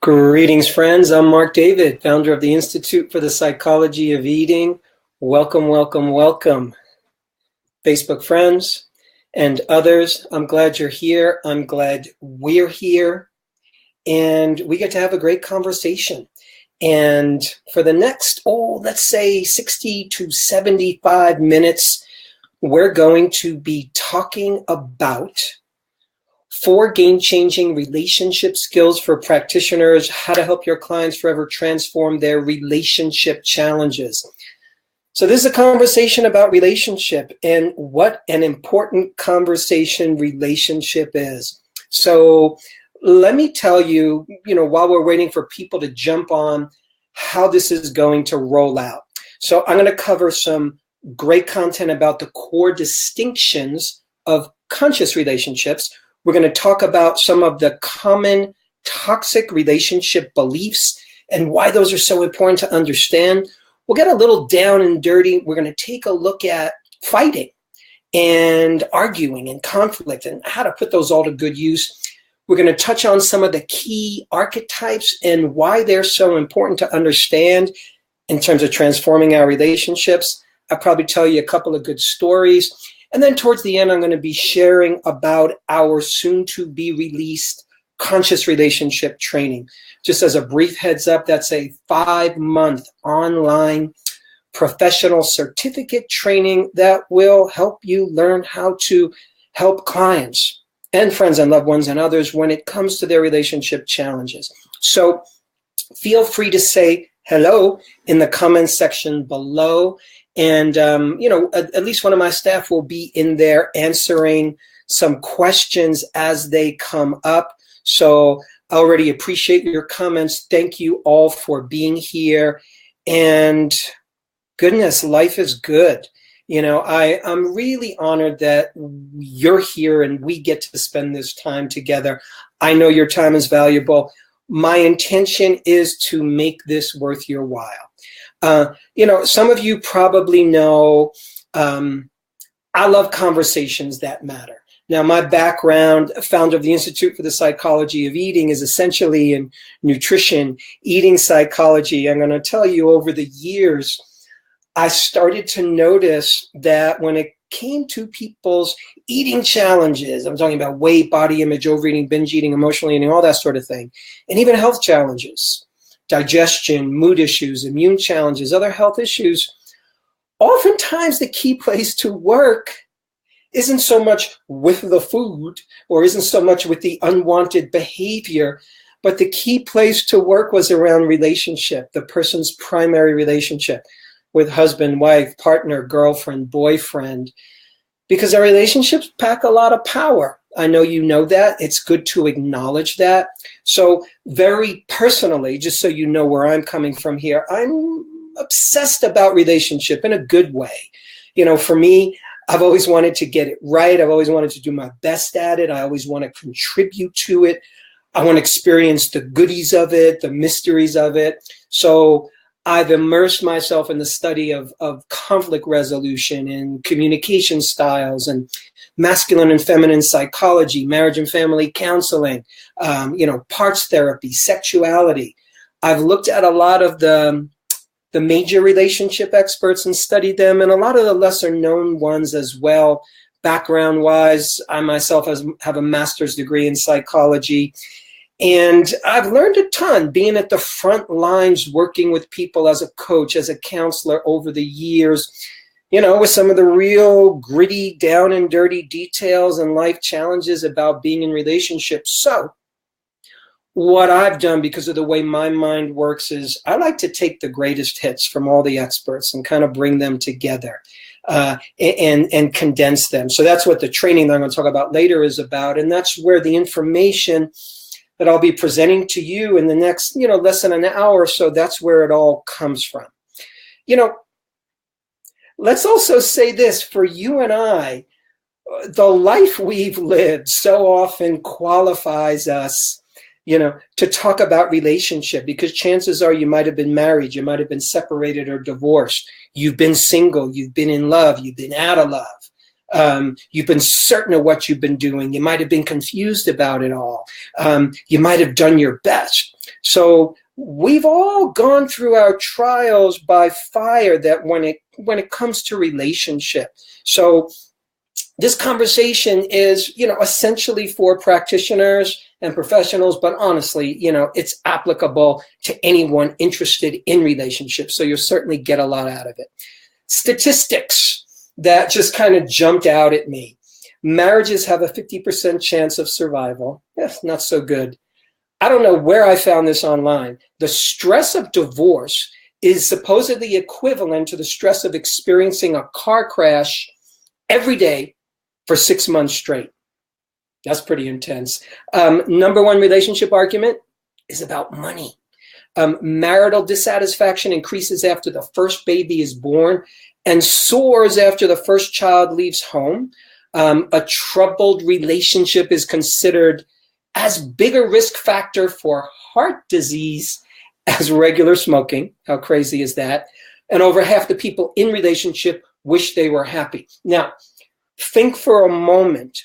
Greetings, friends. I'm Mark David, founder of the Institute for the Psychology of Eating. Welcome, welcome, welcome. Facebook friends and others, I'm glad you're here. I'm glad we're here. And we get to have a great conversation. And for the next, let's say 60 to 75 minutes, we're going to be talking about 4 game-changing relationship skills for practitioners, how to help your clients forever transform their relationship challenges. So this is a conversation about relationship and what an important conversation relationship is. So let me tell you, while we're waiting for people to jump on, how this is going to roll out. So I'm going to cover some great content about the core distinctions of conscious relationships. We're going to talk about some of the common toxic relationship beliefs and why those are so important to understand. We'll get a little down and dirty. We're going to take a look at fighting and arguing and conflict and how to put those all to good use. We're going to touch on some of the key archetypes and why they're so important to understand in terms of transforming our relationships. I'll probably tell you a couple of good stories. And then towards the end, I'm going to be sharing about our soon-to-be-released conscious relationship training. Just as a brief heads up, that's a 5-month online professional certificate training that will help you learn how to help clients and friends and loved ones and others when it comes to their relationship challenges. So feel free to say hello in the comments section below. And, at least one of my staff will be in there answering some questions as they come up. So I already appreciate your comments. Thank you all for being here. And goodness, life is good. I'm really honored that you're here and we get to spend this time together. I know your time is valuable. My intention is to make this worth your while. Some of you probably know I love conversations that matter. Now, my background, founder of the Institute for the Psychology of Eating, is essentially in nutrition, eating psychology. I'm going to tell you, over the years, I started to notice that when it came to people's eating challenges, I'm talking about weight, body image, overeating, binge eating, emotional eating, all that sort of thing, and even health challenges, digestion, mood issues, immune challenges, other health issues, oftentimes the key place to work isn't so much with the food or isn't so much with the unwanted behavior, but the key place to work was around relationship, the person's primary relationship with husband, wife, partner, girlfriend, boyfriend, because our relationships pack a lot of power. I know you know that. It's good to acknowledge that. So very personally, just so you know where I'm coming from here, I'm obsessed about relationship in a good way. For me, I've always wanted to get it right. I've always wanted to do my best at it. I always want to contribute to it. I want to experience the goodies of it, the mysteries of it. So I've immersed myself in the study of conflict resolution and communication styles and masculine and feminine psychology, marriage and family counseling, parts therapy, sexuality. I've looked at a lot of the major relationship experts and studied them, and a lot of the lesser known ones as well. Background wise, I myself have a master's degree in psychology. And I've learned a ton being at the front lines, working with people as a coach, as a counselor over the years, with some of the real gritty, down and dirty details and life challenges about being in relationships. So what I've done, because of the way my mind works, is I like to take the greatest hits from all the experts and kind of bring them together and condense them. So that's what the training that I'm going to talk about later is about. And that's where the information that I'll be presenting to you in the next, less than an hour or so, that's where it all comes from. Let's also say this, for you and I, the life we've lived so often qualifies us, to talk about relationship, because chances are you might have been married, you might have been separated or divorced, you've been single, you've been in love, you've been out of love. You've been certain of what you've been doing. You might have been confused about it all. You might have done your best. So we've all gone through our trials by fire that when it comes to relationship. So this conversation is, essentially for practitioners and professionals, but honestly, it's applicable to anyone interested in relationships. So you'll certainly get a lot out of it. Statistics that just kind of jumped out at me. Marriages have a 50% chance of survival. That's not so good. I don't know where I found this online. The stress of divorce is supposedly equivalent to the stress of experiencing a car crash every day for 6 months straight. That's pretty intense. Number one relationship argument is about money. Marital dissatisfaction increases after the first baby is born and soars after the first child leaves home. A troubled relationship is considered as big a risk factor for heart disease as regular smoking. How crazy is that? And over half the people in relationship wish they were happy. Now, think for a moment,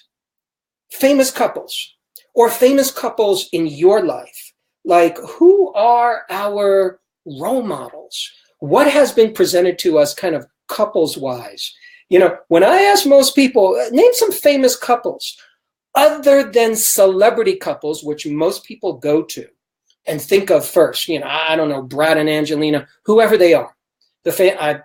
famous couples or famous couples in your life, like who are our role models? What has been presented to us kind of couples-wise? When I ask most people, name some famous couples, other than celebrity couples, which most people go to and think of first, I don't know, Brad and Angelina, whoever they are.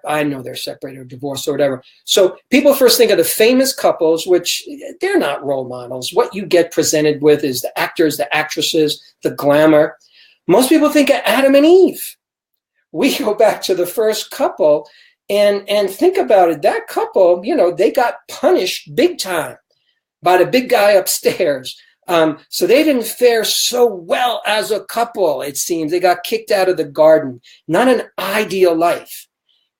I know they're separated or divorced or whatever. So people first think of the famous couples, which they're not role models. What you get presented with is the actors, the actresses, the glamour. Most people think of Adam and Eve. We go back to the first couple and think about it. That couple, they got punished big time by the big guy upstairs. So they didn't fare so well as a couple, it seems. They got kicked out of the garden. Not an ideal life.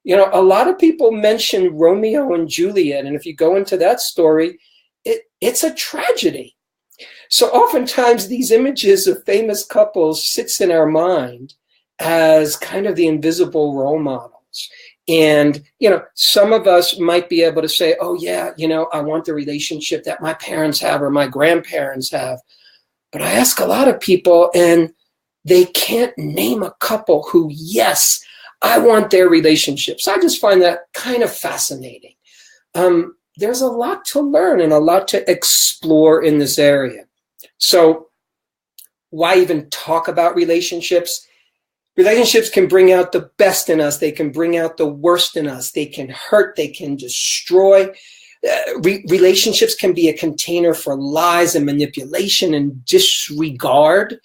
A lot of people mention Romeo and Juliet, and if you go into that story, it's a tragedy. So oftentimes these images of famous couples sits in our mind as kind of the invisible role models. And, some of us might be able to say, oh yeah, I want the relationship that my parents have or my grandparents have. But I ask a lot of people and they can't name a couple who, yes, I want their relationship. So I just find that kind of fascinating. There's a lot to learn and a lot to explore in this area. So why even talk about relationships? Relationships can bring out the best in us. They can bring out the worst in us. They can hurt. They can destroy. Relationships can be a container for lies and manipulation and disregard.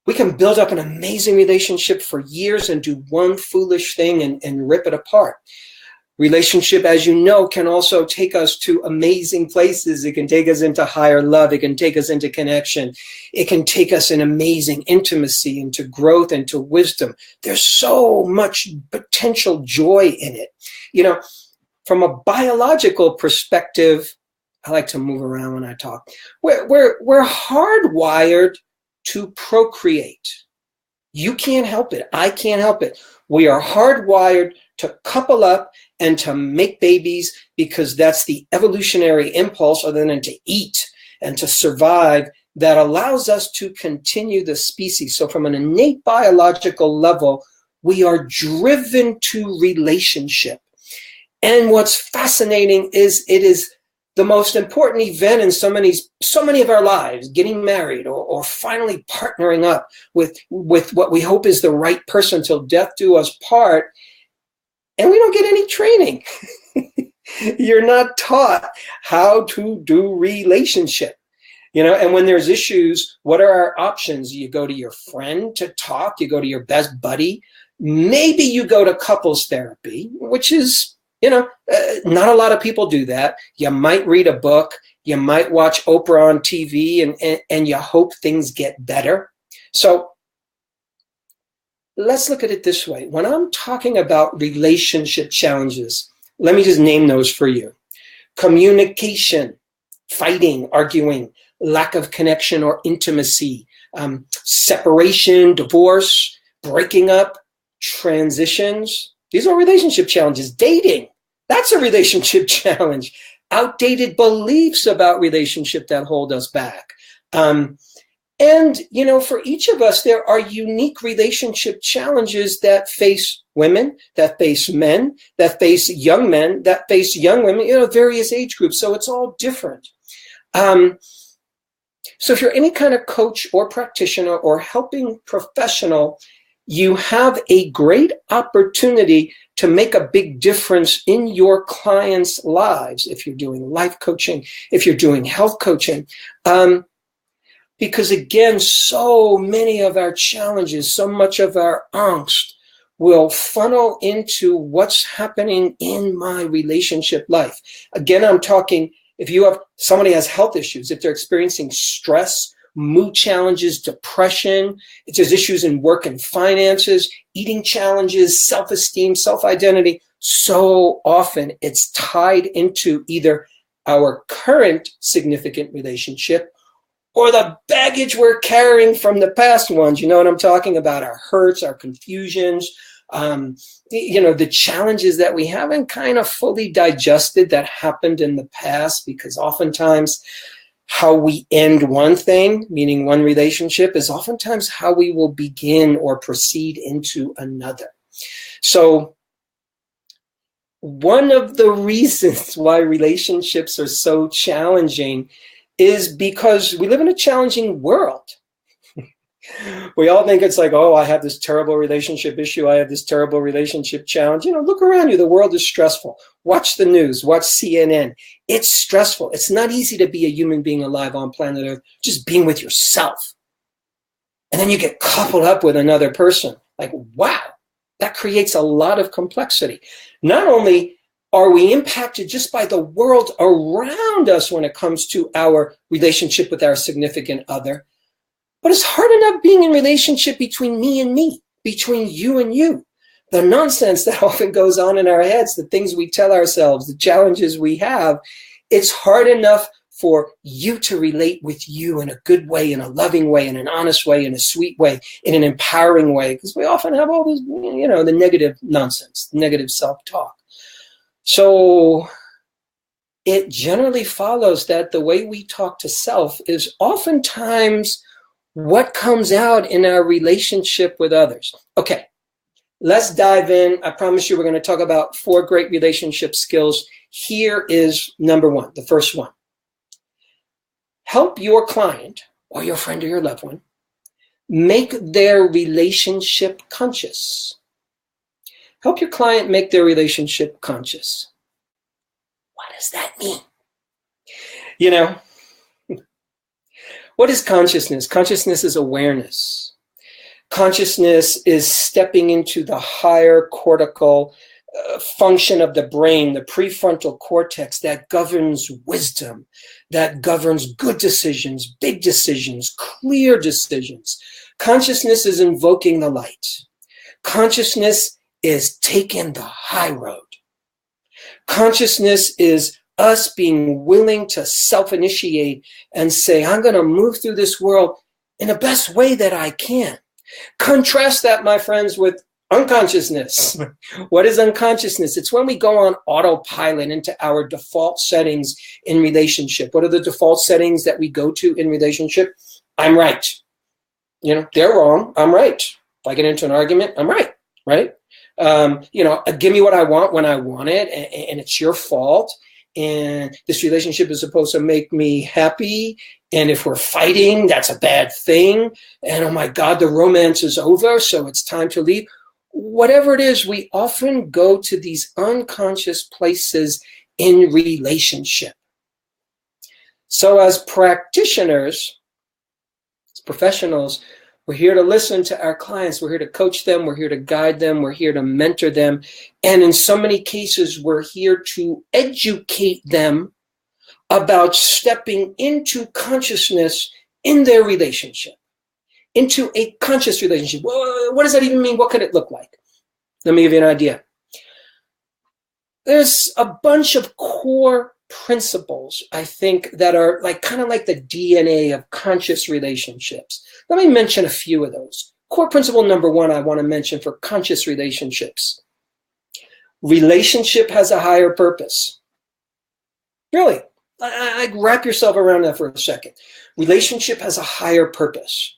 We can build up an amazing relationship for years and do one foolish thing and rip it apart. Relationship, as you know, can also take us to amazing places. It can take us into higher love. It can take us into connection. It can take us in amazing intimacy, into growth, into wisdom. There's so much potential joy in it. From a biological perspective, I like to move around when I talk. We're hardwired to procreate. You can't help it. I can't help it. We are hardwired to couple up and to make babies because that's the evolutionary impulse other than to eat and to survive that allows us to continue the species. So from an innate biological level, we are driven to relationship. And what's fascinating is it is the most important event in so many of our lives, getting married or finally partnering up with what we hope is the right person till death do us part. And we don't get any training. You're not taught how to do relationship. And when there's issues, what are our options? You go to your friend to talk, you go to your best buddy. Maybe you go to couples therapy, which is, not a lot of people do that. You might read a book, you might watch Oprah on TV and you hope things get better. So let's look at it this way. When I'm talking about relationship challenges, let me just name those for you. Communication, fighting, arguing, lack of connection or intimacy, separation, divorce, breaking up, transitions. These are relationship challenges. Dating, that's a relationship challenge. Outdated beliefs about relationship that hold us back. And, for each of us, there are unique relationship challenges that face women, that face men, that face young men, that face young women, various age groups. So it's all different. So if you're any kind of coach or practitioner or helping professional, you have a great opportunity to make a big difference in your clients' lives if you're doing life coaching, if you're doing health coaching. Because again, so many of our challenges, so much of our angst will funnel into what's happening in my relationship life. Again, I'm talking if somebody has health issues, if they're experiencing stress, mood challenges, depression, if there's issues in work and finances, eating challenges, self-esteem, self-identity, so often it's tied into either our current significant relationship or the baggage we're carrying from the past ones. You know what I'm talking about? Our hurts, our confusions, the challenges that we haven't kind of fully digested that happened in the past, because oftentimes how we end one thing, meaning one relationship, is oftentimes how we will begin or proceed into another. So one of the reasons why relationships are so challenging is because we live in a challenging world. We all think it's like, oh, I have this terrible relationship issue. I have this terrible relationship challenge. Look around you. The world is stressful. Watch the news. Watch CNN. It's stressful. It's not easy to be a human being alive on planet Earth, just being with yourself. And then you get coupled up with another person. Like, wow, that creates a lot of complexity. Not only are we impacted just by the world around us when it comes to our relationship with our significant other, but it's hard enough being in relationship between me and me, between you and you. The nonsense that often goes on in our heads, the things we tell ourselves, the challenges we have, it's hard enough for you to relate with you in a good way, in a loving way, in an honest way, in a sweet way, in an empowering way, because we often have all this, the negative nonsense, negative self-talk. So it generally follows that the way we talk to self is oftentimes what comes out in our relationship with others. Okay, let's dive in. I promise you we're going to talk about 4 great relationship skills. Here is number 1, the first one. Help your client or your friend or your loved one make their relationship conscious. Help your client make their relationship conscious. What does that mean? What is consciousness? Consciousness is awareness. Consciousness is stepping into the higher cortical function of the brain, the prefrontal cortex that governs wisdom, that governs good decisions, big decisions, clear decisions. Consciousness is invoking the light. Consciousness is taking the high road. Consciousness is us being willing to self-initiate and say, I'm going to move through this world in the best way that I can. Contrast that, my friends, with unconsciousness. What is unconsciousness? It's when we go on autopilot into our default settings in relationship. What are the default settings that we go to in relationship? I'm right. They're wrong. I'm right. If I get into an argument, I'm right. Right? Give me what I want when I want it, and it's your fault. And this relationship is supposed to make me happy. And if we're fighting, that's a bad thing. And oh my God, the romance is over, so it's time to leave. Whatever it is, we often go to these unconscious places in relationship. So as practitioners, as professionals, we're here to listen to our clients. We're here to coach them. We're here to guide them. We're here to mentor them. And in so many cases, we're here to educate them about stepping into consciousness in their relationship, into a conscious relationship. Well, what does that even mean? What could it look like? Let me give you an idea. There's a bunch of core principles, I think, that are kind of like the DNA of conscious relationships. Let me mention a few of those. Core principle number 1 I want to mention for conscious relationships. Relationship has a higher purpose. Really, Wrap yourself around that for a second. Relationship has a higher purpose.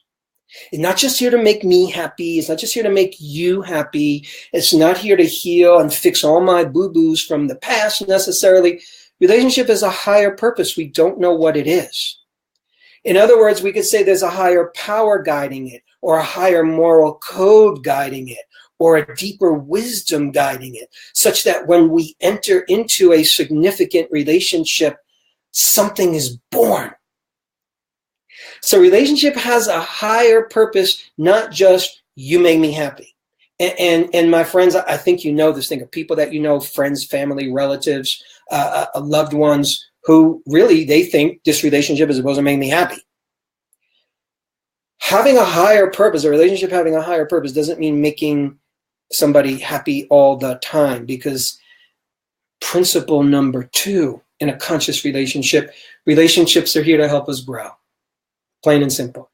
It's not just here to make me happy. It's not just here to make you happy. It's not here to heal and fix all my boo-boos from the past necessarily. Relationship has a higher purpose. We don't know what it is. In other words, we could say there's a higher power guiding it, or a higher moral code guiding it, or a deeper wisdom guiding it, such that when we enter into a significant relationship, something is born. So relationship has a higher purpose, not just you make me happy. And my friends, I think you know this thing of people that you know, friends, family, relatives, loved ones, who really, they think this relationship is supposed to make me happy. Having a higher purpose, a relationship having a higher purpose, doesn't mean making somebody happy all the time, because principle number 2 in a conscious relationship, relationships are here to help us grow, plain and simple.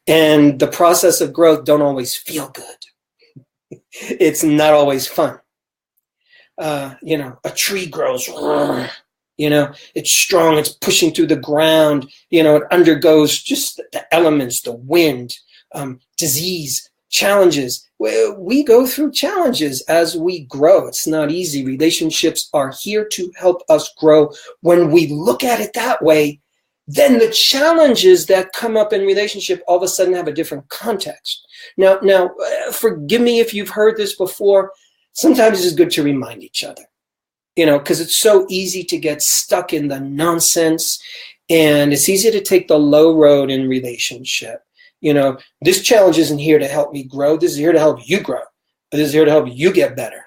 And the process of growth don't always feel good. It's not always fun. A tree grows, it's strong, it's pushing through the ground, it undergoes just the elements, the wind, disease, challenges. We go through challenges as we grow. It's not easy. Relationships are here to help us grow. When we look at it that way, then the challenges that come up in relationship all of a sudden have a different context. Now, forgive me if you've heard this before. Sometimes it's good to remind each other, because it's so easy to get stuck in the nonsense, and it's easy to take the low road in relationship. This challenge isn't here to help me grow. This is here to help you grow. This is here to help you get better.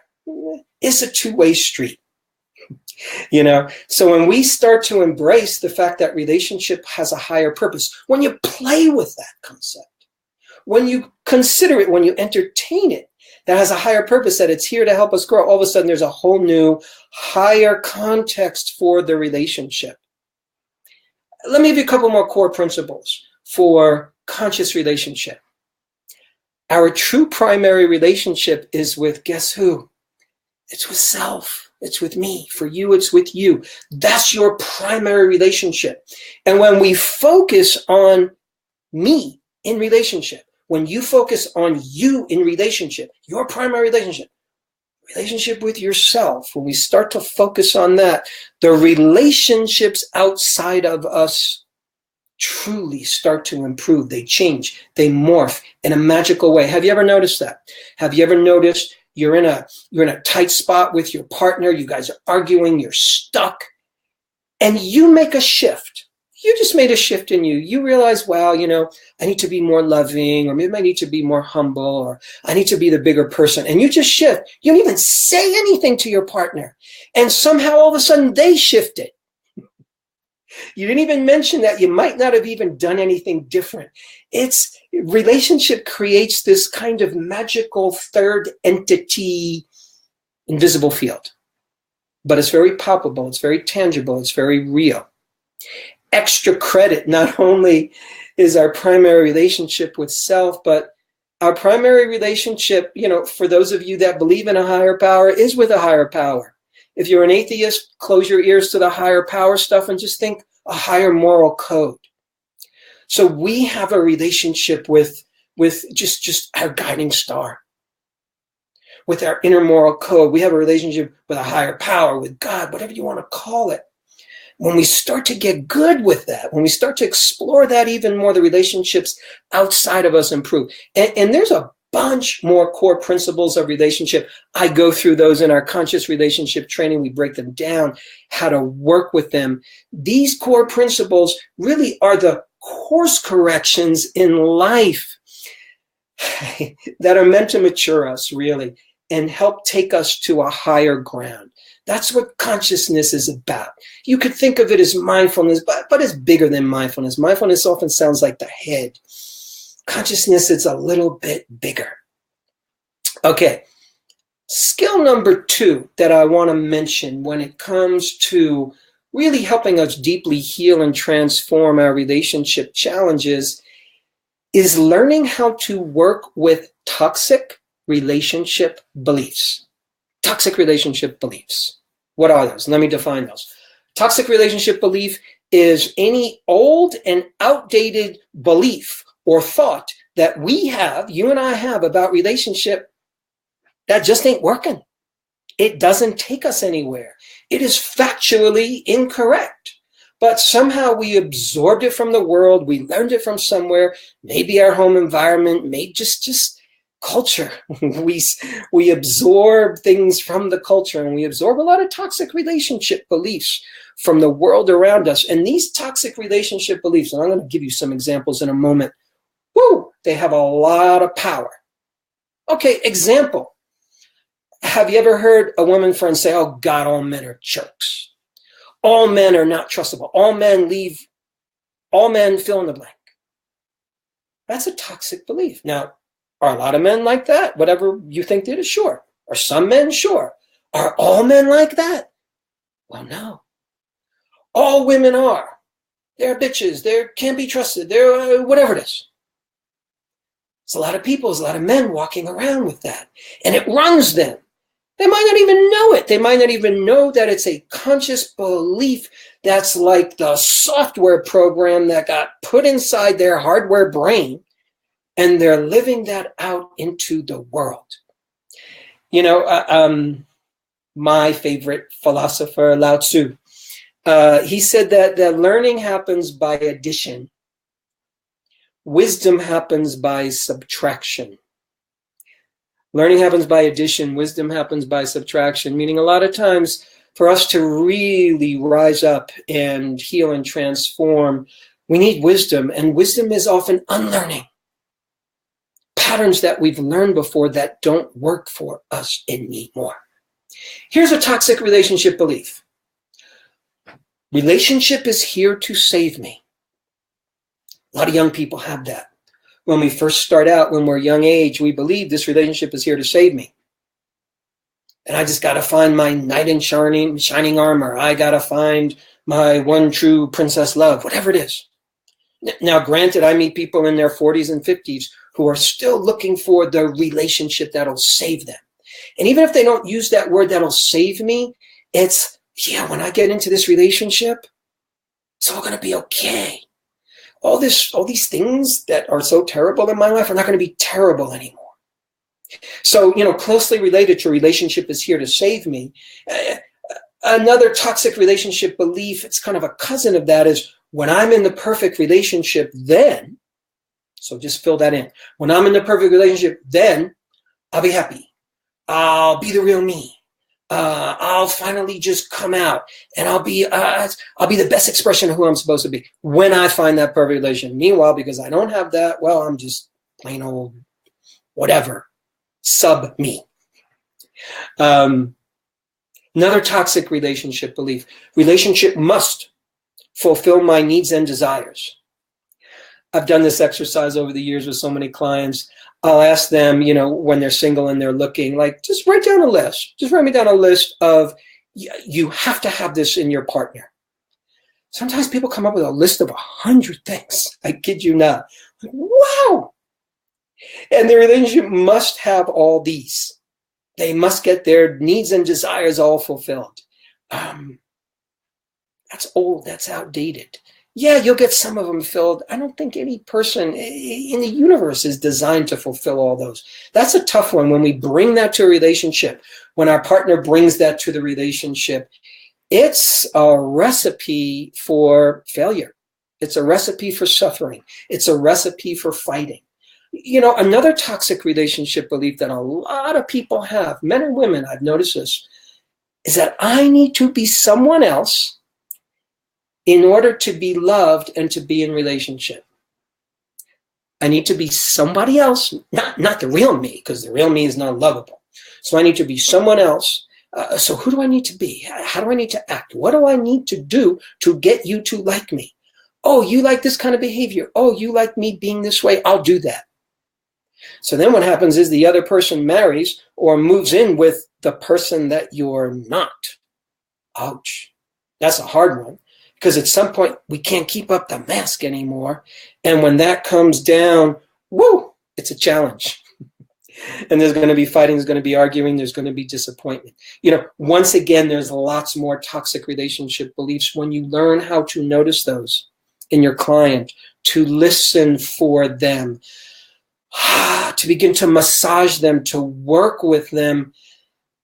It's a two-way street. So when we start to embrace the fact that relationship has a higher purpose, when you play with that concept, when you consider it, when you entertain it, that has a higher purpose, that it's here to help us grow, all of a sudden there's a whole new higher context for the relationship. Let me give you a couple more core principles for conscious relationship. Our true primary relationship is with, guess who? It's with self. It's with me. For you, it's with you. That's your primary relationship. And when we focus on me in relationship, when you focus on you in relationship, your primary relationship with yourself, when we start to focus on that, the relationships outside of us truly start to improve. They change, they morph in a magical way. Have you ever noticed that? Have you ever noticed you're in a tight spot with your partner, you guys are arguing, you're stuck, and you make a shift. You just made a shift in you. You realize, wow, I need to be more loving, or maybe I need to be more humble, or I need to be the bigger person. And you just shift. You don't even say anything to your partner. And somehow all of a sudden they shifted. You didn't even mention that. You might not have even done anything different. Relationship creates this kind of magical third entity invisible field. But it's very palpable. It's very tangible. It's very real. Extra credit, not only is our primary relationship with self, but our primary relationship, for those of you that believe in a higher power, is with a higher power. If you're an atheist, close your ears to the higher power stuff and just think a higher moral code. So we have a relationship with just our guiding star, with our inner moral code. We have a relationship with a higher power, with God, whatever you want to call it. When we start to get good with that, when we start to explore that even more, the relationships outside of us improve. And there's a bunch more core principles of relationship. I go through those in our conscious relationship training. We break them down, how to work with them. These core principles really are the course corrections in life that are meant to mature us, really, and help take us to a higher ground. That's what consciousness is about. You could think of it as mindfulness, but it's bigger than mindfulness. Mindfulness often sounds like the head. Consciousness is a little bit bigger. Okay, skill number 2 that I want to mention when it comes to really helping us deeply heal and transform our relationship challenges is learning how to work with toxic relationship beliefs. Toxic relationship beliefs. What are those? Let me define those. Toxic relationship belief is any old and outdated belief or thought that we have, you and I have, about relationship that just ain't working. It doesn't take us anywhere. It is factually incorrect. But somehow we absorbed it from the world. We learned it from somewhere, maybe our home environment, maybe just culture. We absorb things from the culture, and we absorb a lot of toxic relationship beliefs from the world around us. And these toxic relationship beliefs, and I'm going to give you some examples in a moment, they have a lot of power. Okay, example. Have you ever heard a woman friend say, oh God, all men are jerks. All men are not trustable. All men fill in the blank. That's a toxic belief. Now, are a lot of men like that? Whatever you think it is, sure. Are some men? Sure. Are all men like that? Well, no. All women are. They're bitches. They can't be trusted. They're whatever it is. It's a lot of people, there's a lot of men walking around with that. And it runs them. They might not even know it. They might not even know that it's a conscious belief that's like the software program that got put inside their hardware brain, and they're living that out into the world. You know, my favorite philosopher, Lao Tzu, he said that learning happens by addition. Wisdom happens by subtraction. Learning happens by addition. Wisdom happens by subtraction, meaning a lot of times for us to really rise up and heal and transform, we need wisdom. And wisdom is often unlearning patterns that we've learned before that don't work for us anymore. Here's a toxic relationship belief. Relationship is here to save me. A lot of young people have that. When we first start out, when we're young age, we believe this relationship is here to save me. And I just got to find my knight in shining armor. I got to find my one true princess love, whatever it is. Now, granted, I meet people in their 40s and 50s who are still looking for the relationship that'll save them. And even if they don't use that word, that'll save me, it's, yeah, when I get into this relationship, it's all going to be okay. All these things that are so terrible in my life are not going to be terrible anymore. So, you know, closely related to relationship is here to save me. Another toxic relationship belief, it's kind of a cousin of that, is when I'm in the perfect relationship, then, so just fill that in. When I'm in the perfect relationship, then I'll be happy. I'll be the real me. I'll finally just come out, and I'll be the best expression of who I'm supposed to be when I find that perfect relation. Meanwhile, because I don't have that, well, I'm just plain old whatever, sub me. Another toxic relationship belief: relationship must fulfill my needs and desires. I've done this exercise over the years with so many clients. I'll ask them, you know, when they're single and they're looking, like, just write down a list. Just write me down a list of, you have to have this in your partner. Sometimes people come up with a list of 100 things. I kid you not. Like, wow. And the relationship must have all these. They must get their needs and desires all fulfilled. That's old. That's outdated. Yeah, you'll get some of them filled. I don't think any person in the universe is designed to fulfill all those. That's a tough one when we bring that to a relationship. When our partner brings that to the relationship, it's a recipe for failure. It's a recipe for suffering. It's a recipe for fighting. You know, another toxic relationship belief that a lot of people have, men and women, I've noticed this, is that I need to be someone else in order to be loved and to be in relationship. I need to be somebody else, not the real me, because the real me is not lovable. So I need to be someone else. So who do I need to be? How do I need to act? What do I need to do to get you to like me? Oh, you like this kind of behavior. Oh, you like me being this way. I'll do that. So then what happens is the other person marries or moves in with the person that you're not. Ouch. That's a hard one. Because at some point, we can't keep up the mask anymore. And when that comes down, woo, it's a challenge. And there's going to be fighting, there's going to be arguing, there's going to be disappointment. Once again, there's lots more toxic relationship beliefs. When you learn how to notice those in your client, to listen for them, to begin to massage them, to work with them,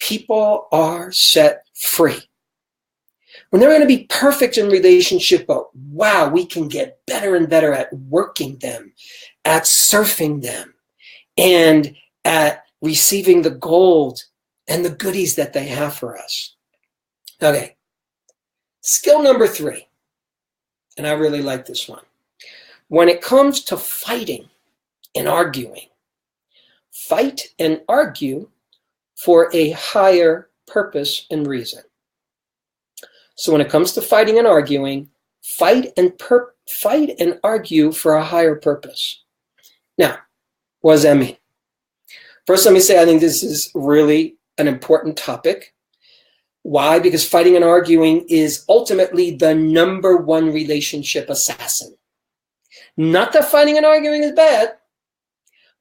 people are set free. When they're going to be perfect in relationship, but wow, we can get better and better at working them, at surfing them, and at receiving the gold and the goodies that they have for us. Okay, skill number 3, and I really like this one. When it comes to fighting and arguing, fight and argue for a higher purpose and reason. So when it comes to fighting and arguing, fight and argue for a higher purpose. Now, what does that mean? First, let me say I think this is really an important topic. Why? Because fighting and arguing is ultimately the number 1 relationship assassin. Not that fighting and arguing is bad,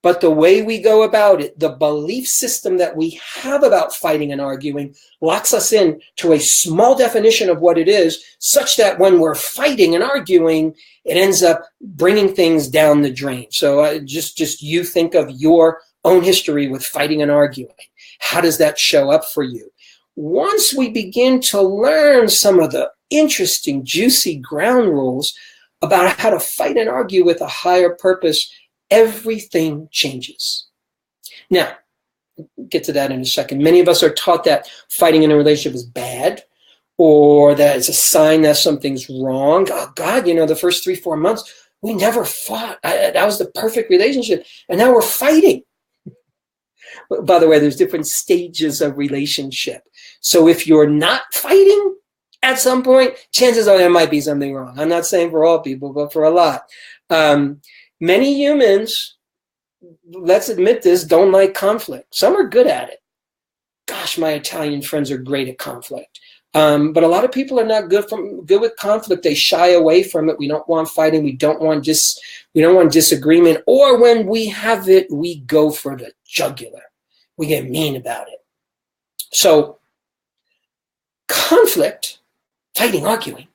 but the way we go about it, the belief system that we have about fighting and arguing locks us in to a small definition of what it is, such that when we're fighting and arguing, it ends up bringing things down the drain. So just you think of your own history with fighting and arguing. How does that show up for you? Once we begin to learn some of the interesting, juicy ground rules about how to fight and argue with a higher purpose, everything changes. Now, we'll get to that in a second. Many of us are taught that fighting in a relationship is bad, or that it's a sign that something's wrong. Oh God, the first 3-4 months, we never fought. That was the perfect relationship. And now we're fighting. By the way, there's different stages of relationship. So if you're not fighting at some point, chances are there might be something wrong. I'm not saying for all people, but for a lot. Many humans, let's admit this, don't like conflict. Some are good at it. Gosh, my Italian friends are great at conflict. But a lot of people are not good with conflict. They shy away from it. We don't want fighting. We don't want disagreement. Or when we have it, we go for the jugular. We get mean about it. So conflict, fighting, arguing,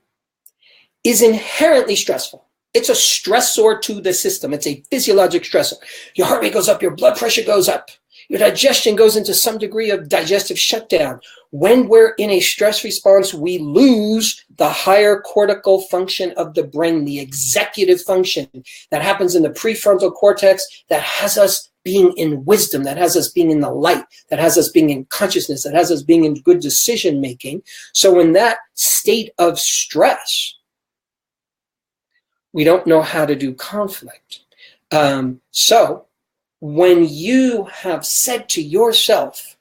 is inherently stressful. It's a stressor to the system. It's a physiologic stressor. Your heart rate goes up, your blood pressure goes up, your digestion goes into some degree of digestive shutdown. When we're in a stress response, we lose the higher cortical function of the brain, the executive function that happens in the prefrontal cortex, that has us being in wisdom, that has us being in the light, that has us being in consciousness, that has us being in good decision making. So in that state of stress, we don't know how to do conflict. So when you have said to yourself,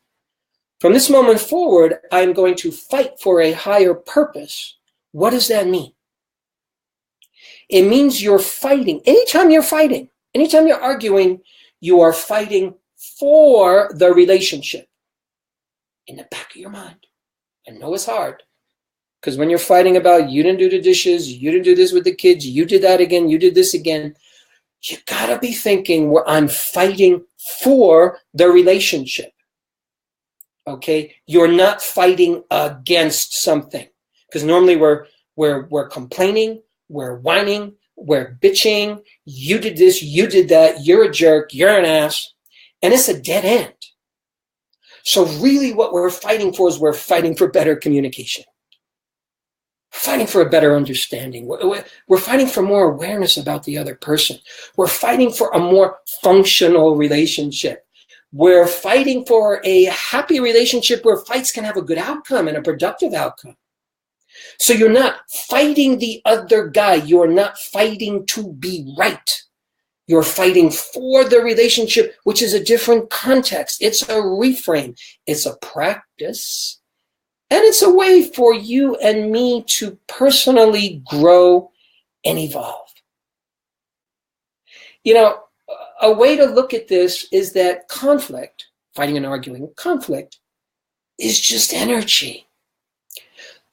from this moment forward, I'm going to fight for a higher purpose, what does that mean? It means you're fighting. Anytime you're fighting, anytime you're arguing, you are fighting for the relationship. In the back of your mind. I know it's hard. Because when you're fighting about you didn't do the dishes, you didn't do this with the kids, you did that again, you did this again, you gotta be thinking, I'm fighting for the relationship. Okay? You're not fighting against something. Because normally we're complaining, we're whining, we're bitching, you did this, you did that, you're a jerk, you're an ass, and it's a dead end. So really what we're fighting for is we're fighting for better communication. Fighting for a better understanding. We're fighting for more awareness about the other person. We're fighting for a more functional relationship. We're fighting for a happy relationship where fights can have a good outcome and a productive outcome. So you're not fighting the other guy. You're not fighting to be right. You're fighting for the relationship, which is a different context. It's a reframe. It's a practice. And it's a way for you and me to personally grow and evolve. A way to look at this is that conflict, fighting and arguing, conflict is just energy.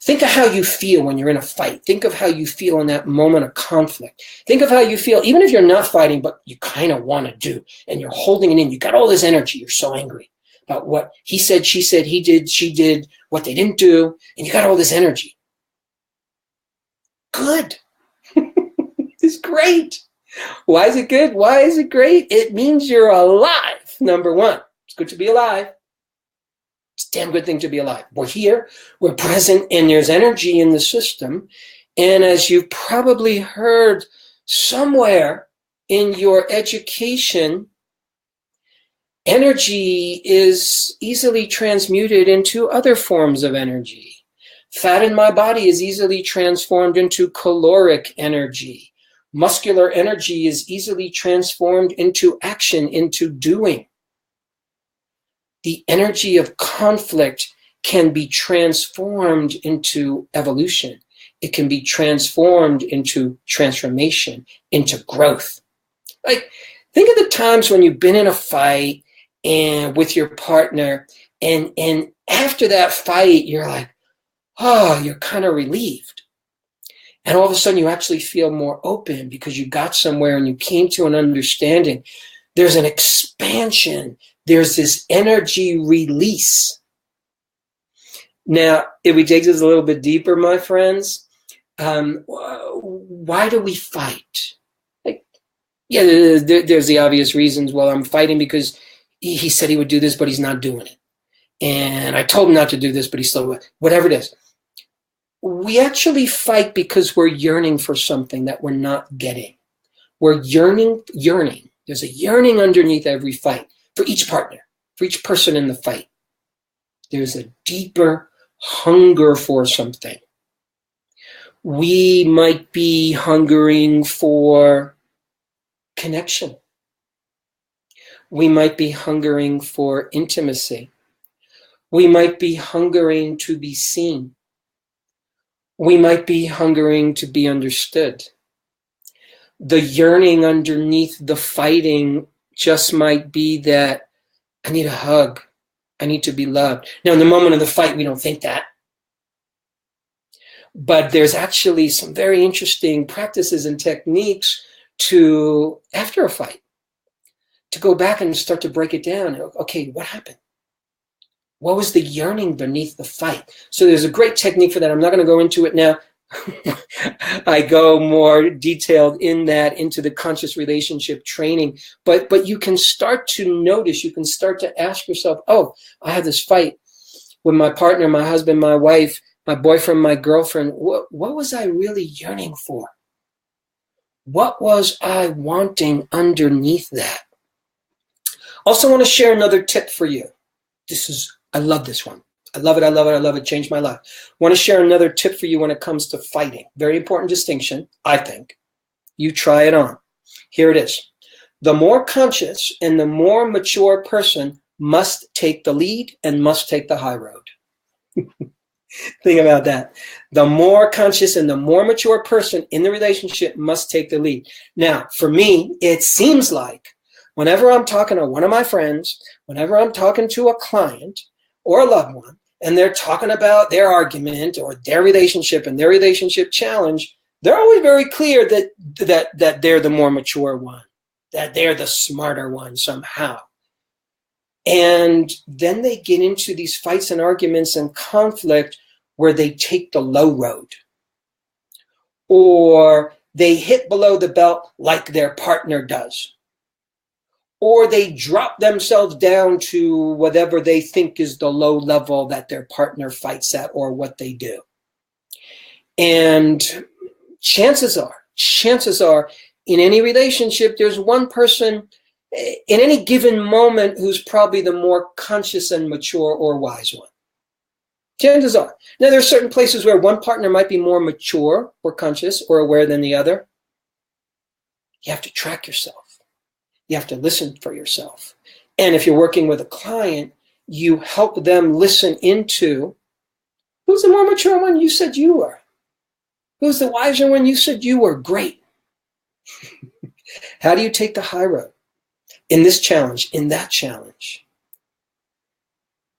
Think of how you feel when you're in a fight. Think of how you feel in that moment of conflict. Think of how you feel, even if you're not fighting, but you kind of want to do, and you're holding it in. You got all this energy. You're so angry about what he said, she said, he did, she did, what they didn't do, and you got all this energy. Good. It's great. Why is it good? Why is it great? It means you're alive, number one. It's good to be alive. It's a damn good thing to be alive. We're here, we're present, and there's energy in the system. And as you probably heard somewhere in your education, energy is easily transmuted into other forms of energy. Fat in my body is easily transformed into caloric energy. Muscular energy is easily transformed into action, into doing. The energy of conflict can be transformed into evolution. It can be transformed into transformation, into growth. Like, think of the times when you've been in a fight and with your partner, and after that fight, you're like, oh, you're kind of relieved. And all of a sudden you actually feel more open because you got somewhere and you came to an understanding. There's an expansion. There's this energy release. Now, if we take this a little bit deeper, my friends, why do we fight? Like, yeah, there's the obvious reasons. Well, I'm fighting because he said he would do this, but he's not doing it. And I told him not to do this, but he's still, whatever it is. We actually fight because we're yearning for something that we're not getting. We're yearning. There's a yearning underneath every fight for each partner, for each person in the fight. There's a deeper hunger for something. We might be hungering for connection. We might be hungering for intimacy. We might be hungering to be seen. We might be hungering to be understood. The yearning underneath the fighting just might be that I need a hug. I need to be loved. Now, in the moment of the fight, we don't think that. But there's actually some very interesting practices and techniques to, after a fight, to go back and start to break it down. Okay, what happened? What was the yearning beneath the fight? So there's a great technique for that. I'm not going to go into it now. I go more detailed in that into the conscious relationship training. But you can start to notice, you can start to ask yourself, oh, I had this fight with my partner, my husband, my wife, my boyfriend, my girlfriend. What was I really yearning for? What was I wanting underneath that? Also want to share another tip for you. I love this one. I love it, I love it, I love it. Changed my life. I want to share another tip for you when it comes to fighting. Very important distinction, I think. You try it on. Here it is. The more conscious and the more mature person must take the lead and must take the high road. Think about that. The more conscious and the more mature person in the relationship must take the lead. Now, for me, it seems like whenever I'm talking to one of my friends, whenever I'm talking to a client or a loved one, and they're talking about their argument or their relationship and their relationship challenge, they're always very clear that they're the more mature one, that they're the smarter one somehow. And then they get into these fights and arguments and conflict where they take the low road, or they hit below the belt like their partner does, or they drop themselves down to whatever they think is the low level that their partner fights at or what they do. And chances are, in any relationship, there's one person in any given moment who's probably the more conscious and mature or wise one. Chances are. Now, there are certain places where one partner might be more mature or conscious or aware than the other. You have to track yourself. You have to listen for yourself. And if you're working with a client, you help them listen into who's the more mature one you said you were? Who's the wiser one you said you were? Great. How do you take the high road in this challenge, in that challenge?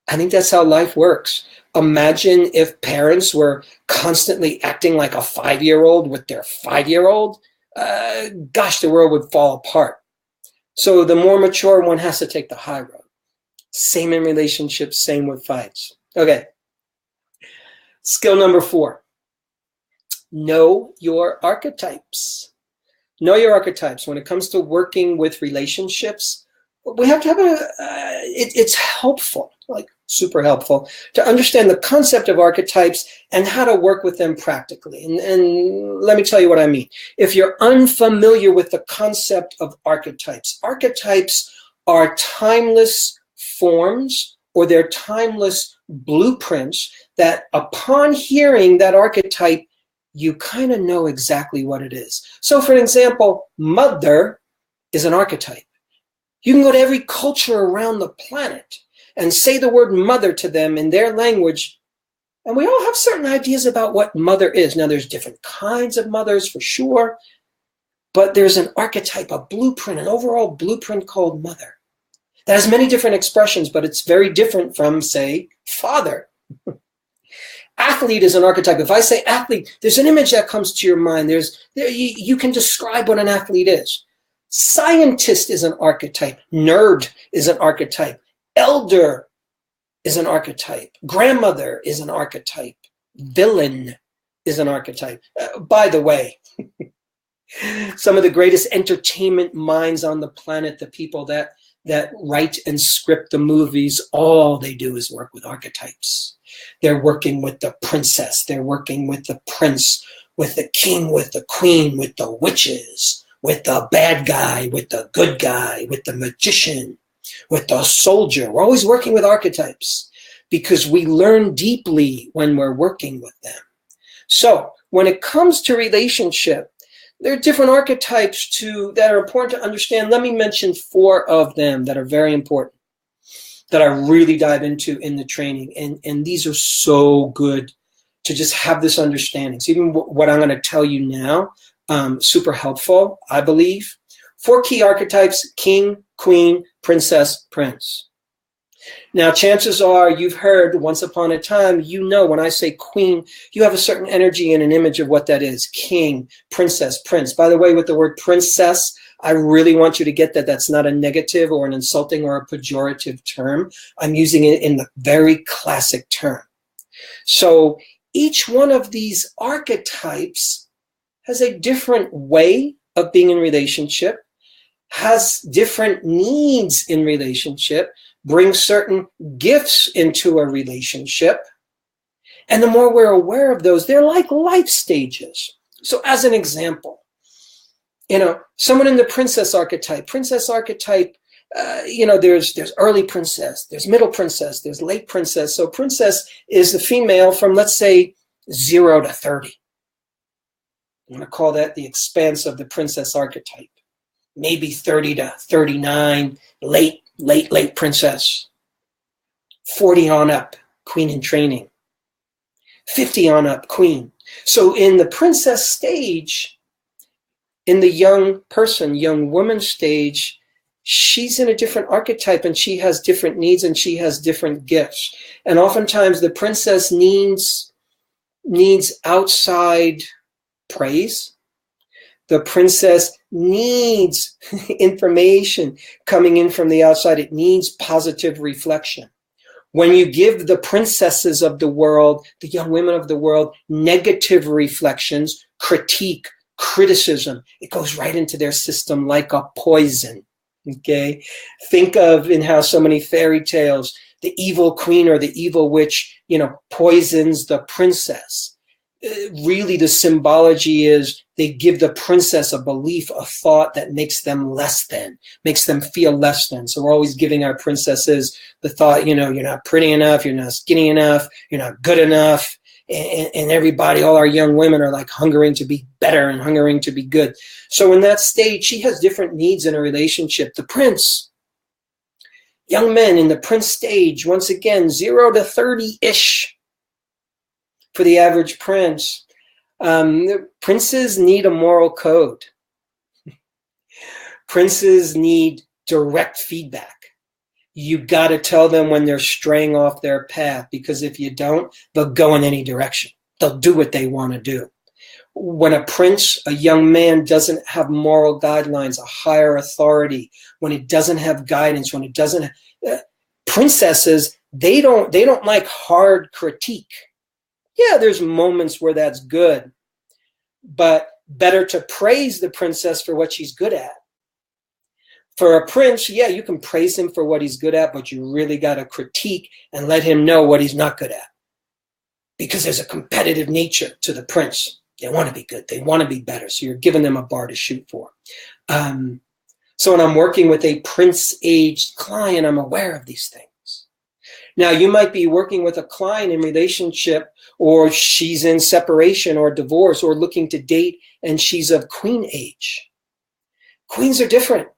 I think that's how life works. Imagine if parents were constantly acting like a 5-year-old with their 5-year-old. Gosh, the world would fall apart. So the more mature one has to take the high road. Same in relationships, same with fights. Okay. Skill number 4. Know your archetypes. Know your archetypes. When it comes to working with relationships, we have to have it's helpful, like super helpful, to understand the concept of archetypes and how to work with them practically. And let me tell you what I mean. If you're unfamiliar with the concept of archetypes, archetypes are timeless forms, or they're timeless blueprints that upon hearing that archetype, you kind of know exactly what it is. So for example, mother is an archetype. You can go to every culture around the planet and say the word mother to them in their language, and we all have certain ideas about what mother is. Now, there's different kinds of mothers for sure, but there's an archetype, a blueprint, an overall blueprint called mother that has many different expressions, but it's very different from, say, father. Athlete is an archetype. If I say athlete, there's an image that comes to your mind. You can describe what an athlete is. Scientist is an archetype. Nerd is an archetype. Elder is an archetype. Grandmother is an archetype. Villain is an archetype. By the way, some of the greatest entertainment minds on the planet, the people that write and script the movies, all they do is work with archetypes. They're working with the princess. They're working with the prince, with the king, with the queen, with the witches, with the bad guy, with the good guy, with the magician, with the soldier. We're always working with archetypes because we learn deeply when we're working with them. So when it comes to relationship, there are different archetypes that are important to understand. Let me mention 4 of them that are very important, that I really dive into in the training. And these are so good to just have this understanding. So even what I'm going to tell you now, super helpful, I believe. 4 key archetypes: king, queen, princess, prince. Now, chances are you've heard once upon a time, when I say queen, you have a certain energy and an image of what that is. King, princess, prince. By the way, with the word princess, I really want you to get that that's not a negative or an insulting or a pejorative term. I'm using it in the very classic term. So each one of these archetypes has a different way of being in relationship, has different needs in relationship, brings certain gifts into a relationship. And the more we're aware of those, they're like life stages. So as an example, someone in the princess archetype, there's early princess, there's middle princess, there's late princess. So princess is the female from, let's say, 0 to 30. I'm going to call that the expanse of the princess archetype. Maybe 30 to 39, late princess. 40 on up, queen in training. 50 on up, queen. So in the princess stage, in the young woman stage, she's in a different archetype and she has different needs and she has different gifts. And oftentimes the princess needs outside praise. The princess needs information coming in from the outside. It needs positive reflection. When you give the princesses of the world, the young women of the world, negative reflections, critique, criticism, it goes right into their system like a poison. Okay? Think of in how so many fairy tales, the evil queen or the evil witch, poisons the princess. Really, the symbology is they give the princess a belief, a thought that makes them less than, makes them feel less than. So we're always giving our princesses the thought, you're not pretty enough, you're not skinny enough, you're not good enough. And everybody, all our young women are like hungering to be better and hungering to be good. So in that stage, she has different needs in a relationship. The prince, young men in the prince stage, once again, 0 to 30-ish. For the average prince, princes need a moral code. Princes need direct feedback. You got to tell them when they're straying off their path, because if you don't, they'll go in any direction. They'll do what they want to do. When a prince, a young man, doesn't have moral guidelines, a higher authority, when it doesn't have guidance, when it doesn't, princesses, they don't like hard critique. Yeah, there's moments where that's good, but better to praise the princess for what she's good at. For a prince, yeah, you can praise him for what he's good at, but you really got to critique and let him know what he's not good at. Because there's a competitive nature to the prince. They want to be good. They want to be better. So you're giving them a bar to shoot for. So when I'm working with a prince-aged client, I'm aware of these things. Now, you might be working with a client in relationship, or she's in separation or divorce or looking to date, and she's of queen age. Queens are different.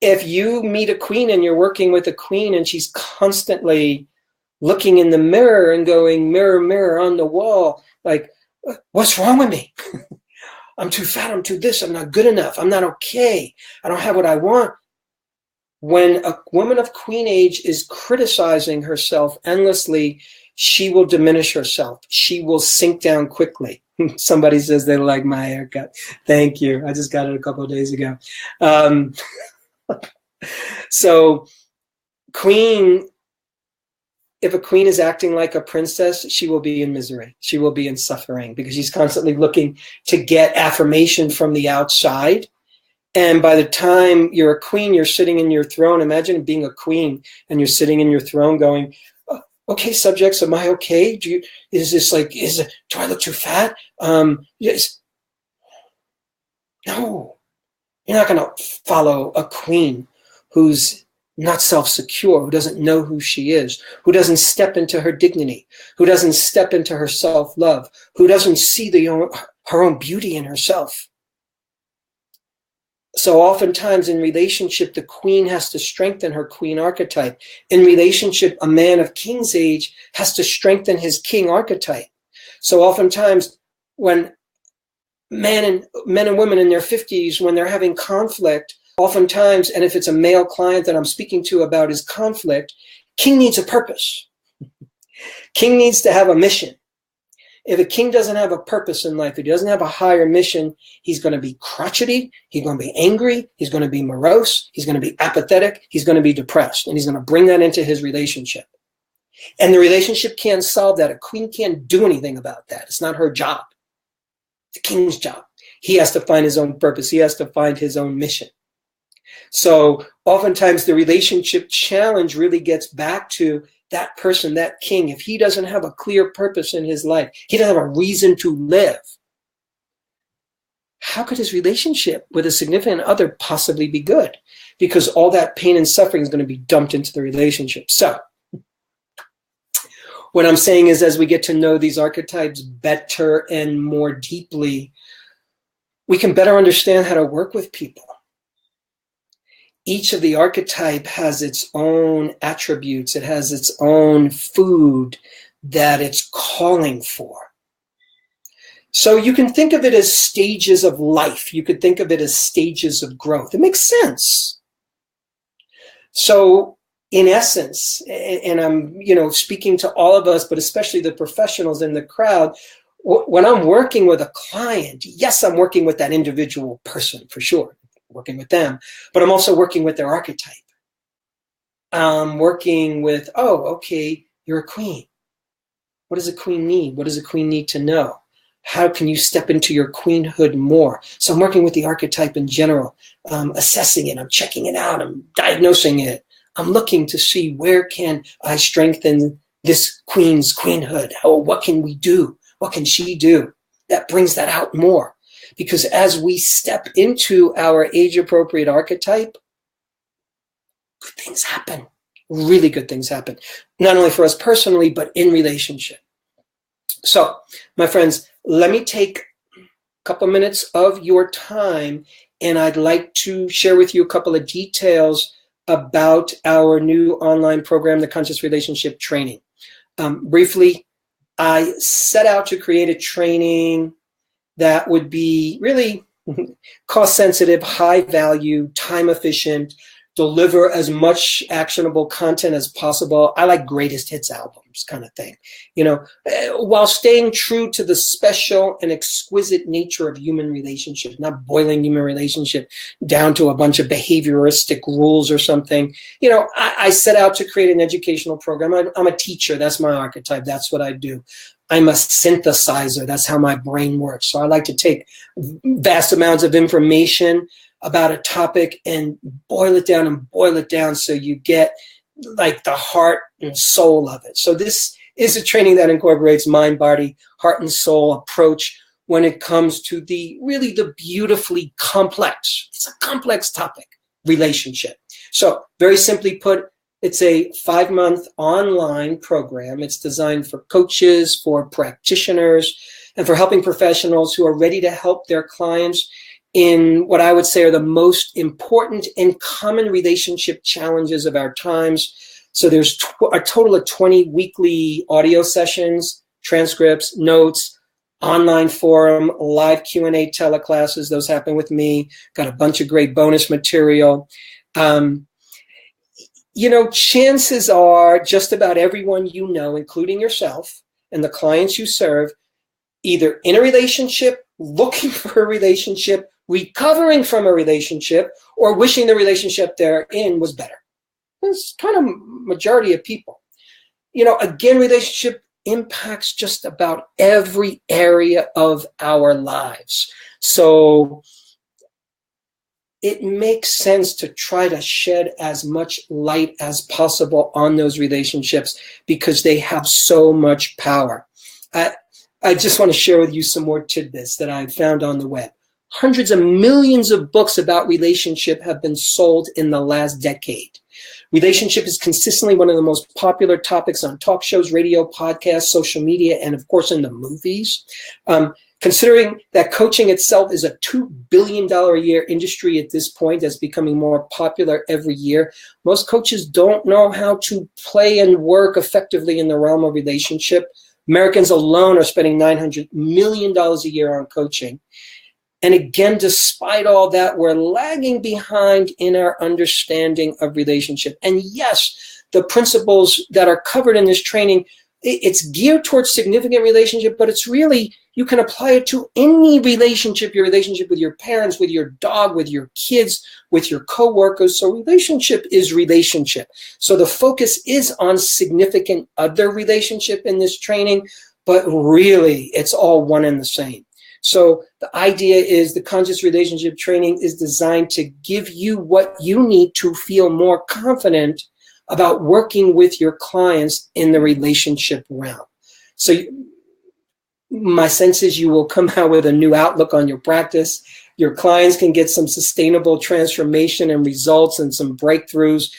If you meet a queen and you're working with a queen and she's constantly looking in the mirror and going, mirror, mirror on the wall, like, what's wrong with me? I'm too fat, I'm too this, I'm not good enough, I'm not okay, I don't have what I want. When a woman of queen age is criticizing herself endlessly, she will diminish herself. She will sink down quickly. Somebody says they like my haircut. Thank you. I just got it a couple of days ago. So if a queen is acting like a princess, she will be in misery. She will be in suffering because she's constantly looking to get affirmation from the outside. And by the time you're a queen, you're sitting in your throne. Imagine being a queen and you're sitting in your throne going, okay, subjects, am I okay? Do I look too fat? Yes. No, you're not going to follow a queen who's not self-secure, who doesn't know who she is, who doesn't step into her dignity, who doesn't step into her self-love, who doesn't see her own beauty in herself. So oftentimes in relationship, the queen has to strengthen her queen archetype. In relationship, a man of king's age has to strengthen his king archetype. So oftentimes when men and women in their 50s, when they're having conflict, oftentimes, and if it's a male client that I'm speaking to about his conflict, king needs a purpose. King needs to have a mission. If a king doesn't have a purpose in life, if he doesn't have a higher mission, he's going to be crotchety, he's going to be angry, he's going to be morose, he's going to be apathetic, he's going to be depressed, and he's going to bring that into his relationship. And the relationship can't solve that. A queen can't do anything about that. It's not her job. It's the king's job. He has to find his own purpose. He has to find his own mission. So oftentimes the relationship challenge really gets back to that person, that king. If he doesn't have a clear purpose in his life, he doesn't have a reason to live, how could his relationship with a significant other possibly be good? Because all that pain and suffering is going to be dumped into the relationship. So what I'm saying is, as we get to know these archetypes better and more deeply, we can better understand how to work with people. Each of the archetype has its own attributes. It has its own food that it's calling for. So you can think of it as stages of life. You could think of it as stages of growth. It makes sense. So in essence, and I'm speaking to all of us, but especially the professionals in the crowd, when I'm working with a client, yes, I'm working with that individual person for sure. Working with them, but I'm also working with their archetype. I'm working with, okay, you're a queen. What does a queen need? What does a queen need to know? How can you step into your queenhood more? So I'm working with the archetype in general, assessing it, I'm checking it out, I'm diagnosing it. I'm looking to see where can I strengthen this queen's queenhood? What can we do? What can she do? That brings that out more. Because as we step into our age-appropriate archetype, good things happen. Really good things happen. Not only for us personally, but in relationship. So, my friends, let me take a couple minutes of your time, and I'd like to share with you a couple of details about our new online program, the Conscious Relationship Training. Briefly, I set out to create a training that would be really cost-sensitive, high-value, time-efficient deliver as much actionable content as possible. I like greatest hits albums kind of thing, while staying true to the special and exquisite nature of human relationship, not boiling human relationship down to a bunch of behavioristic rules or something. I set out to create an educational program. I'm a teacher. That's my archetype. That's what I do. I'm a synthesizer. That's how my brain works. So I like to take vast amounts of information about a topic and boil it down so you get like the heart and soul of it. So this is a training that incorporates mind, body, heart, and soul approach when it comes to the beautifully complex, it's a complex topic, relationship. So very simply put, it's a 5-month online program. It's designed for coaches, for practitioners, and for helping professionals who are ready to help their clients in what I would say are the most important and common relationship challenges of our times. So there's a total of 20 weekly audio sessions, transcripts, notes, online forum, live Q&A teleclasses. Those happen with me. Got a bunch of great bonus material. Chances are just about everyone including yourself and the clients you serve, either in a relationship, looking for a relationship, recovering from a relationship, or wishing the relationship they're in was better. It's kind of majority of people. Again, relationship impacts just about every area of our lives. So it makes sense to try to shed as much light as possible on those relationships because they have so much power. I just want to share with you some more tidbits that I found on the web. Hundreds of millions of books about relationship have been sold in the last decade. Relationship is consistently one of the most popular topics on talk shows, radio, podcasts, social media, and of course in the movies. Considering that coaching itself is a $2 billion a year industry at this point that's becoming more popular every year, most coaches don't know how to play and work effectively in the realm of relationship. Americans alone are spending $900 million a year on coaching. And again, despite all that, we're lagging behind in our understanding of relationship. And yes, the principles that are covered in this training, it's geared towards significant relationship, but it's really, you can apply it to any relationship, your relationship with your parents, with your dog, with your kids, with your coworkers. So relationship is relationship. So the focus is on significant other relationship in this training, but really it's all one and the same. So the idea is the conscious relationship training is designed to give you what you need to feel more confident about working with your clients in the relationship realm. So my sense is you will come out with a new outlook on your practice. Your clients can get some sustainable transformation and results and some breakthroughs,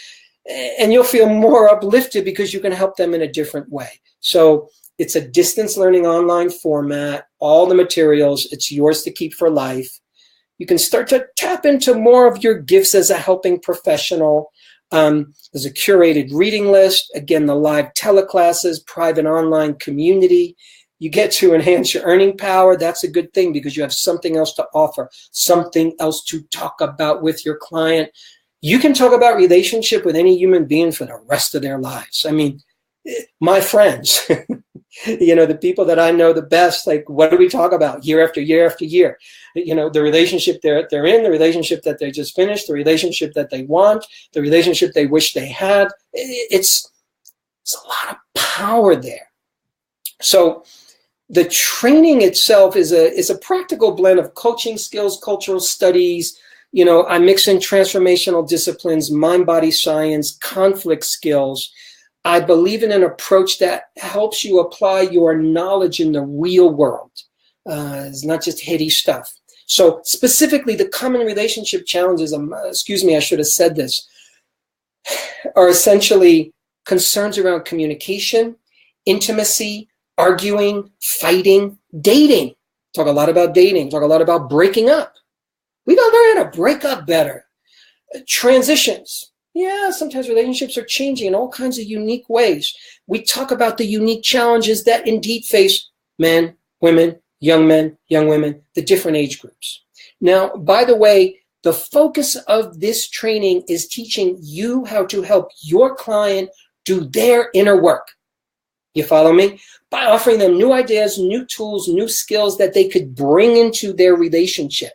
and you'll feel more uplifted because you can help them in a different way. So it's a distance learning online format, all the materials, it's yours to keep for life. You can start to tap into more of your gifts as a helping professional. There's a curated reading list, again, the live teleclasses, private online community. You get to enhance your earning power. That's a good thing because you have something else to offer, something else to talk about with your client. You can talk about relationship with any human being for the rest of their lives. I mean, my friends, the people that I know the best, like, what do we talk about year after year after year? The relationship they're in, the relationship that they just finished, the relationship that they want, the relationship they wish they had. It's a lot of power there. So the training itself is a practical blend of coaching skills, cultural studies. I mix in transformational disciplines, mind, body science, conflict skills. I believe in an approach that helps you apply your knowledge in the real world. It's not just heady stuff. So specifically, the common relationship challenges, I should have said this, are essentially concerns around communication, intimacy, arguing, fighting, dating. Talk a lot about dating, talk a lot about breaking up. We got to learn how to break up better. Transitions. Yeah, sometimes relationships are changing in all kinds of unique ways. We talk about the unique challenges that indeed face men, women, young women, the different age groups. Now, by the way, The focus of this training is teaching you how to help your client do their inner work. You follow me? By offering them new ideas, new tools, new skills that they could bring into their relationship.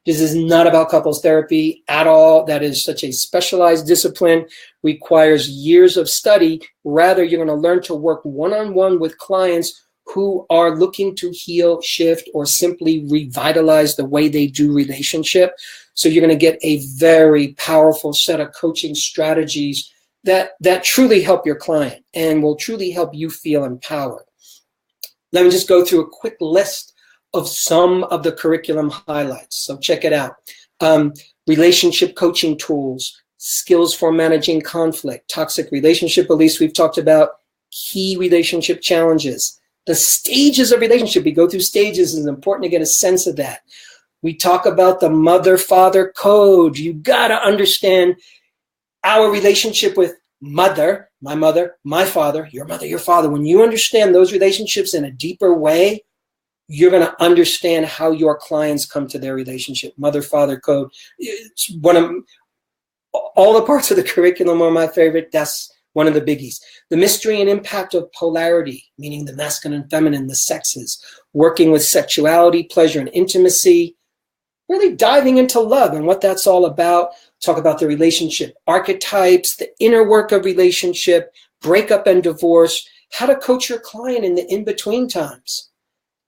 This is not about couples therapy at all. That is such a specialized discipline, requires years of study. Rather, you're going to learn to work one-on-one with clients who are looking to heal, shift, or simply revitalize the way they do relationship. So you're going to get a very powerful set of coaching strategies that truly help your client and will truly help you feel empowered. Let me just go through a quick list of some of the curriculum highlights. So check it out. Relationship coaching tools, skills for managing conflict, toxic relationship beliefs we've talked about, key relationship challenges, the stages of relationship. We go through stages. It's important to get a sense of that. We talk about the mother-father code. You got to understand our relationship with mother, my father, your father. When you understand those relationships in a deeper way, you're going to understand how your clients come to their relationship. Mother-father code. It's one of all the parts of the curriculum are my favorite. That's one of the biggies. The mystery and impact of polarity, meaning the masculine and feminine, the sexes, working with sexuality, pleasure, and intimacy, really diving into love and what that's all about. Talk about the relationship archetypes, the inner work of relationship, breakup and divorce, how to coach your client in the in-between times.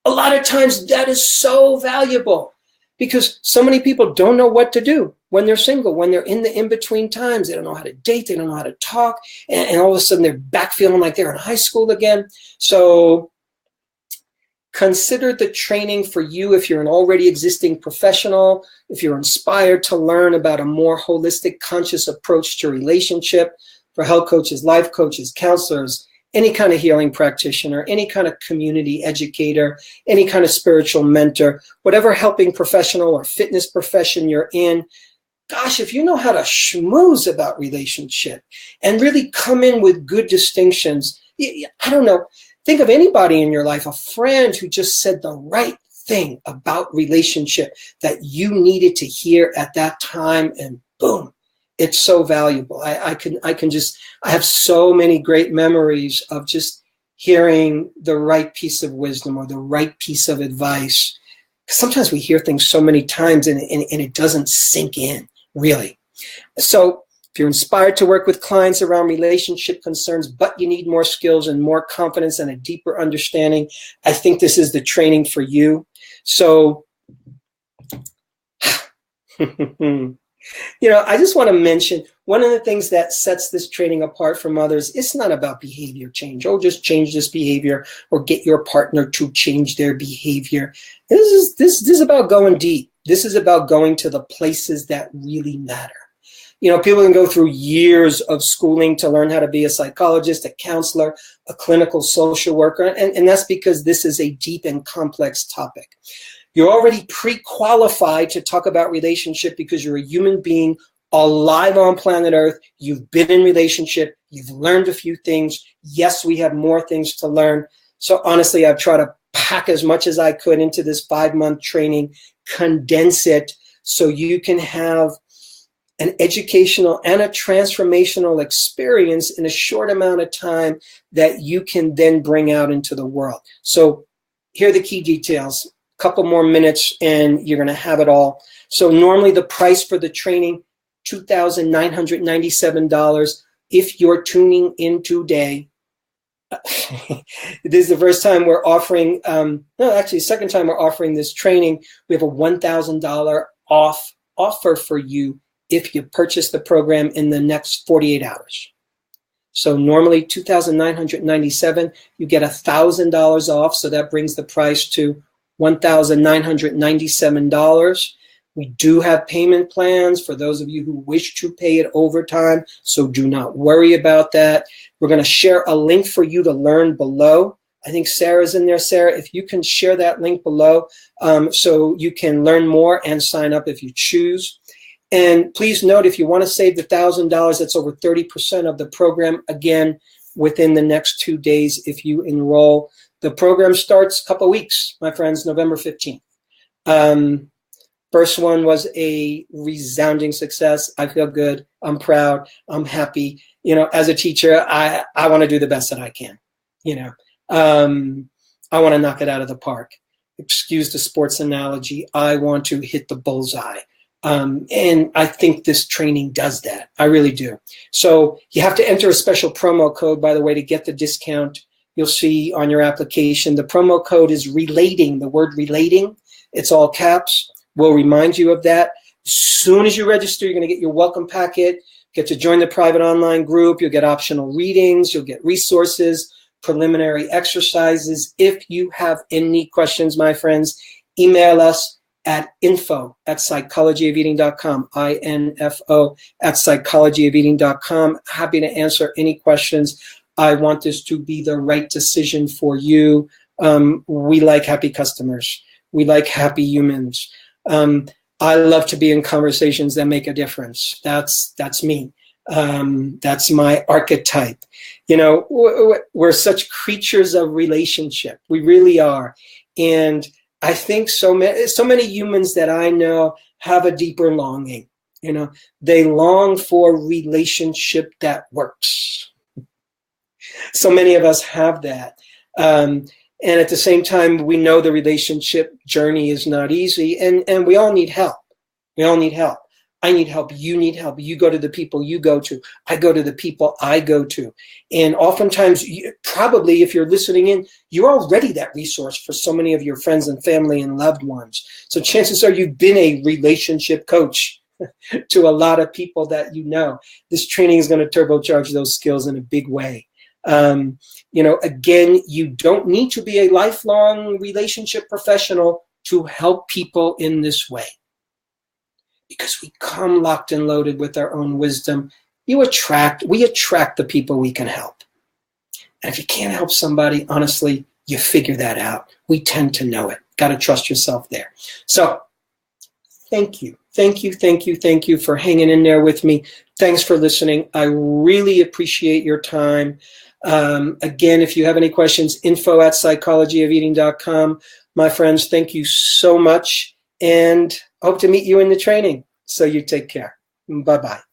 A lot of times that is so valuable because so many people don't know what to do when they're single, when they're in the in-between times. They don't know how to date, they don't know how to talk, and all of a sudden they're back feeling like they're in high school again. So consider the training for you if you're an already existing professional, if you're inspired to learn about a more holistic, conscious approach to relationship, for health coaches, life coaches, counselors, any kind of healing practitioner, any kind of community educator, any kind of spiritual mentor, whatever helping professional or fitness profession you're in. Gosh, if you know how to schmooze about relationship and really come in with good distinctions, I don't know, think of anybody in your life, a friend who just said the right thing about relationship that you needed to hear at that time, and boom, it's so valuable. I have so many great memories of just hearing the right piece of wisdom or the right piece of advice. Sometimes we hear things so many times and it doesn't sink in, really. So if you're inspired to work with clients around relationship concerns, but you need more skills and more confidence and a deeper understanding, I think this is the training for you. So, I just want to mention one of the things that sets this training apart from others, it's not about behavior change. Oh, just change this behavior or get your partner to change their behavior. This is about going deep. This is about going to the places that really matter. People can go through years of schooling to learn how to be a psychologist, a counselor, a clinical social worker, and that's because this is a deep and complex topic. You're already pre-qualified to talk about relationship because you're a human being alive on planet Earth. You've been in relationship. You've learned a few things. Yes, we have more things to learn. So honestly, I've tried to pack as much as I could into this 5-month training, condense it so you can have an educational and a transformational experience in a short amount of time that you can then bring out into the world. So here are the key details. Couple more minutes and you're going to have it all. So normally the price for the training, $2,997. If you're tuning in today, this is the first time we're offering, second time we're offering this training. We have a $1,000 off offer for you if you purchase the program in the next 48 hours. So normally $2,997, you get $1,000 off. So that brings the price to $1,997. We do have payment plans for those of you who wish to pay it over time, so do not worry about that. We're going to share a link for you to learn below. I think Sarah's in there. Sarah, if you can share that link below so you can learn more and sign up if you choose. And please note, if you want to save the $1,000, that's over 30% of the program, again, within the next 2 days if you enroll. The program starts a couple of weeks, my friends, November 15th. First one was a resounding success. I feel good. I'm proud. I'm happy. You know, as a teacher, I want to do the best that I can. You know, I want to knock it out of the park. Excuse the sports analogy. I want to hit the bullseye. And I think this training does that. I really do. So you have to enter a special promo code, by the way, to get the discount. You'll see on your application. The promo code is relating, the word relating. It's all caps. We'll remind you of that. As soon as you register, you're going to get your welcome packet, get to join the private online group. You'll get optional readings. You'll get resources, preliminary exercises. If you have any questions, my friends, email us at info@psychologyofeating.com, info@psychologyofeating.com. Happy to answer any questions. I want this to be the right decision for you. We like happy customers. We like happy humans. I love to be in conversations that make a difference. That's me. That's my archetype. You know, we're such creatures of relationship. We really are. And I think so many humans that I know have a deeper longing. You know, they long for relationship that works. So many of us have that. And at the same time, we know the relationship journey is not easy, and we all need help. We all need help. I need help. You need help. You go to the people you go to. I go to the people I go to. And oftentimes, probably if you're listening in, you're already that resource for so many of your friends and family and loved ones. So chances are you've been a relationship coach to a lot of people that you know. This training is going to turbocharge those skills in a big way. You know, again, you don't need to be a lifelong relationship professional to help people in this way, because we come locked and loaded with our own wisdom. We attract the people we can help. And if you can't help somebody, honestly, you figure that out. We tend to know it. Got to trust yourself there. So thank you. Thank you, thank you, thank you for hanging in there with me. Thanks for listening. I really appreciate your time. Again, if you have any questions, info@psychologyofeating.com. My friends, thank you so much, and hope to meet you in the training. So you take care. Bye-bye.